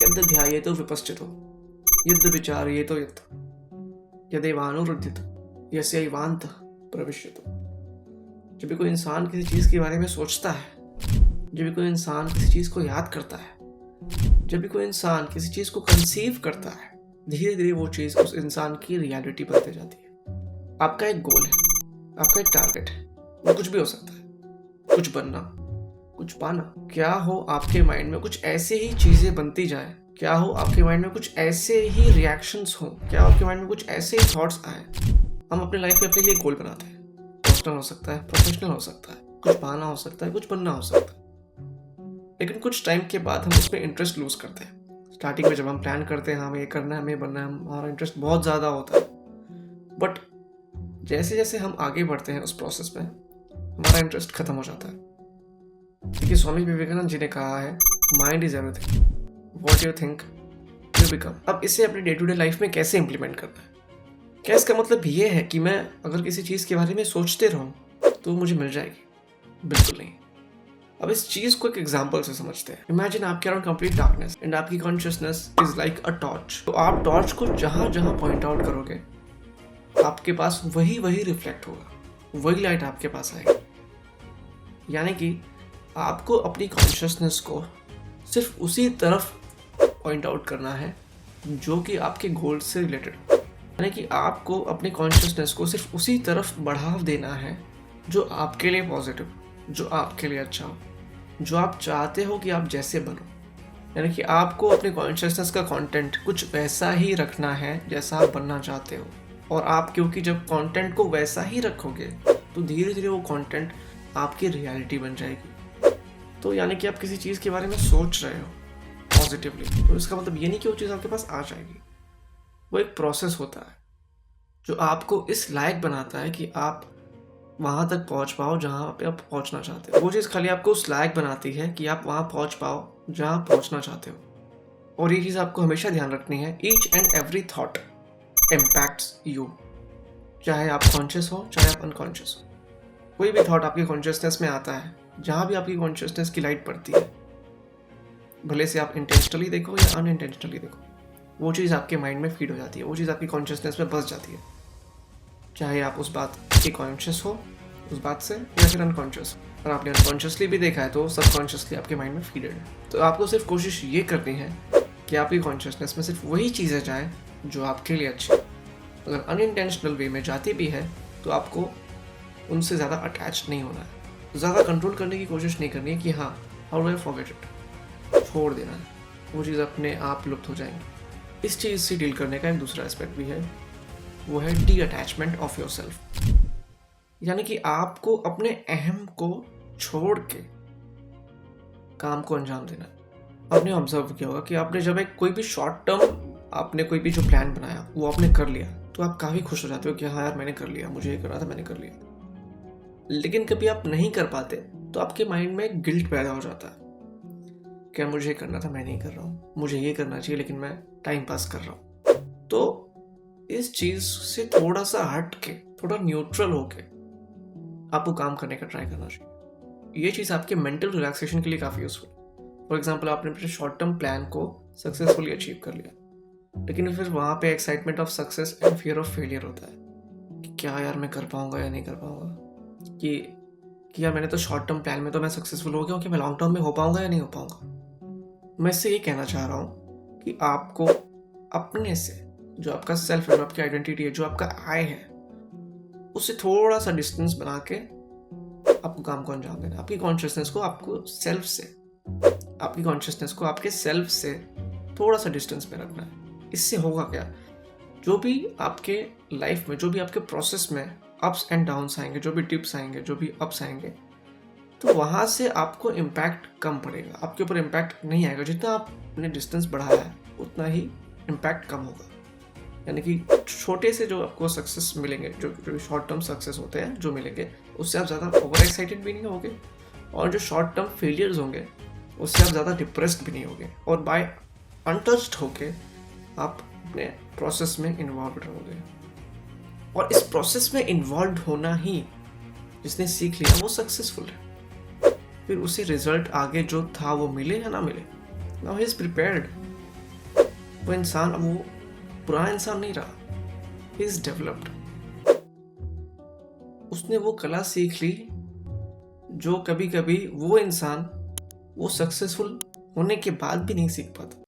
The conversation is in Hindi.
यद् ध्यायेतो विपश्चितो यद् विचार्येतो यत् यदेवानुरुध्यत यस्यैवान्तः प्रविश्यतो। जब भी कोई इंसान किसी चीज़ के बारे में सोचता है, जब भी कोई इंसान किसी चीज़ को याद करता है, जब भी कोई इंसान किसी चीज़ को कंसीव करता है, धीरे धीरे वो चीज़ उस इंसान की रियलिटी बनते जाती है। आपका एक गोल है, आपका एक टारगेट है, वो कुछ भी हो सकता है, कुछ बनना, कुछ पाना। क्या हो आपके माइंड में कुछ ऐसे ही चीज़ें बनती जाए, क्या हो आपके माइंड में कुछ ऐसे ही रिएक्शंस हो, क्या आपके माइंड में कुछ ऐसे ही थॉट्स आए। हम अपने लाइफ में अपने लिए गोल बनाते हैं, पर्सनल हो सकता है, प्रोफेशनल हो सकता है, कुछ पाना हो सकता है, कुछ बनना हो सकता है। लेकिन कुछ टाइम के बाद हम उसमें इंटरेस्ट लूज करते हैं। स्टार्टिंग में जब हम प्लान करते हैं हमें ये करना है, हमें बनना है, हमारा इंटरेस्ट बहुत ज़्यादा होता है। बट जैसे जैसे हम आगे बढ़ते हैं उस प्रोसेस में हमारा इंटरेस्ट खत्म हो जाता है। क्योंकि स्वामी विवेकानंद जी ने कहा है, mind is everything, what you think you become. अब इसे अपनी डे टू डे लाइफ में कैसे इंप्लीमेंट करना है? क्या इसका मतलब ये है कि मैं अगर किसी चीज़ के बारे में सोचते रहूं तो मुझे मिल जाएगी? बिल्कुल नहीं। अब इस चीज़ को एक एग्जांपल से समझते हैं। इमेजिन आपके अराउंड कंप्लीट डार्कनेस एंड आपकी consciousness is like a torch. तो आप टॉर्च को जहां जहां पॉइंट आउट करोगे आपके पास वही रिफ्लेक्ट होगा, वही लाइट आपके पास आएगी। यानी कि आपको अपनी कॉन्शियसनेस को सिर्फ उसी तरफ पॉइंट आउट करना है जो कि आपके गोल से रिलेटेड हो। यानी कि आपको अपनी कॉन्शियसनेस को सिर्फ उसी तरफ बढ़ाव देना है जो आपके लिए पॉजिटिव, जो आपके लिए अच्छा हो, जो आप चाहते हो कि आप जैसे बनो। यानी कि आपको अपने कॉन्शियसनेस का कंटेंट कुछ वैसा ही रखना है जैसा आप बनना चाहते हो। और आप क्योंकि जब कंटेंट को वैसा ही रखोगे तो धीरे धीरे वो कंटेंट आपकी रियलिटी बन जाएगी। तो यानी कि आप किसी चीज़ के बारे में सोच रहे हो पॉजिटिवली, तो इसका मतलब ये नहीं कि वो चीज़ आपके पास आ जाएगी। वो एक प्रोसेस होता है जो आपको इस लायक बनाता है कि आप वहाँ तक पहुँच पाओ जहाँ पे आप पहुँचना चाहते हो। वो चीज़ खाली आपको उस लायक बनाती है कि आप वहाँ पहुँच पाओ जहाँ पहुँचना चाहते हो। और ये चीज़ आपको हमेशा ध्यान रखनी है, each and every thought impacts you. चाहे आप कॉन्शियस हो चाहे आप अनकॉन्शियस हो, कोई भी थॉट आपकी कॉन्शियसनेस में आता है, जहाँ भी आपकी कॉन्शियसनेस की लाइट पड़ती है, भले से आप इंटेंशनली देखो या अनइंटेंशनली देखो, वो चीज़ आपके माइंड में फीड हो जाती है, वो चीज़ आपकी कॉन्शियसनेस में बस जाती है। चाहे आप उस बात के कॉन्शियस हो उस बात से या फिर अनकॉन्शियस। और आपने अनकॉन्शियसली भी देखा है तो सबकॉन्शियसली आपके माइंड में फीडेड है। तो आपको सिर्फ कोशिश ये करनी है कि आपकी कॉन्शियसनेस में सिर्फ वही चीज़ें जाएँ जो आपके लिए अच्छी। अगर अनइंटेंशनल वे में जाती भी है तो आपको उनसे ज़्यादा अटैच नहीं होना है, ज़्यादा कंट्रोल करने की कोशिश नहीं करनी है कि हाँ how do I forget it, छोड़ देना है, वो चीज़ अपने आप लुप्त हो जाएंगी। इस चीज़ से डील करने का एक दूसरा एस्पेक्ट भी है, वो है D attachment of your self. यानी कि आपको अपने अहम को छोड़ के काम को अंजाम देना है। आपने ऑब्जर्व किया होगा कि आपने जब एक कोई भी शॉर्ट टर्म आपने कोई भी जो प्लान बनाया वो आपने कर लिया तो आप काफ़ी खुश हो जाते हो कि हाँ यार मैंने कर लिया, मुझे ये करना था मैंने कर लिया। लेकिन कभी आप नहीं कर पाते तो आपके माइंड में गिल्ट पैदा हो जाता है, क्या मुझे ये करना था मैं नहीं कर रहा हूँ, मुझे ये करना चाहिए लेकिन मैं टाइम पास कर रहा हूँ। तो इस चीज़ से थोड़ा सा हट के, थोड़ा न्यूट्रल होके आपको काम करने का ट्राई करना चाहिए। ये चीज़ आपके मेंटल रिलैक्सेशन के लिए काफ़ी यूजफुल। फॉर एग्जाम्पल आपने अपने शॉर्ट टर्म प्लान को सक्सेसफुली अचीव कर लिया, लेकिन फिर वहाँ पे excitement of success and fear of failure होता है कि क्या यार मैं कर पाऊंगा या नहीं कर पाऊंगा, कि यार मैंने तो शॉर्ट टर्म प्लान में तो मैं सक्सेसफुल हो गया हूँ, कि मैं लॉन्ग टर्म में हो पाऊंगा या नहीं हो पाऊंगा। मैं इससे ये कहना चाह रहा हूँ कि आपको अपने से जो आपका सेल्फ है, जो आपकी आइडेंटिटी है, जो आपका आई है, उससे थोड़ा सा डिस्टेंस बना के आपको काम को अंजाम देना है। आपकी कॉन्शियसनेस को आपकी कॉन्शियसनेस को आपके सेल्फ से थोड़ा सा डिस्टेंस में रखना है। इससे होगा क्या, जो भी आपके लाइफ में, जो भी आपके प्रोसेस में अप्स एंड डाउन्स आएंगे, जो भी टिप्स आएंगे, जो भी अप्स आएंगे, तो वहाँ से आपको इम्पैक्ट कम पड़ेगा, आपके ऊपर इम्पैक्ट नहीं आएगा। जितना आपने डिस्टेंस बढ़ाया है उतना ही इम्पैक्ट कम होगा। यानी कि छोटे से जो आपको सक्सेस मिलेंगे, जो शॉर्ट टर्म सक्सेस होते हैं जो मिलेंगे, उससे आप ज़्यादा ओवर एक्साइटेड भी नहीं होगे, और जो शॉर्ट टर्म फेलियर्स होंगे उससे आप ज़्यादा डिप्रेस्ड भी नहीं होगे, और बाय अनटच्ड होके आप अपने प्रोसेस में इन्वॉल्व रहोगे। और इस प्रोसेस में इन्वॉल्व होना ही जिसने सीख लिया वो सक्सेसफुल है। फिर उसे रिजल्ट आगे जो था वो मिले या ना मिले, नाउ ही इज प्रिपेयर्ड, वो इंसान अब वो पुराना इंसान नहीं रहा, ही इज डेवलप्ड। उसने वो कला सीख ली जो कभी कभी वो इंसान वो सक्सेसफुल होने के बाद भी नहीं सीख पाता।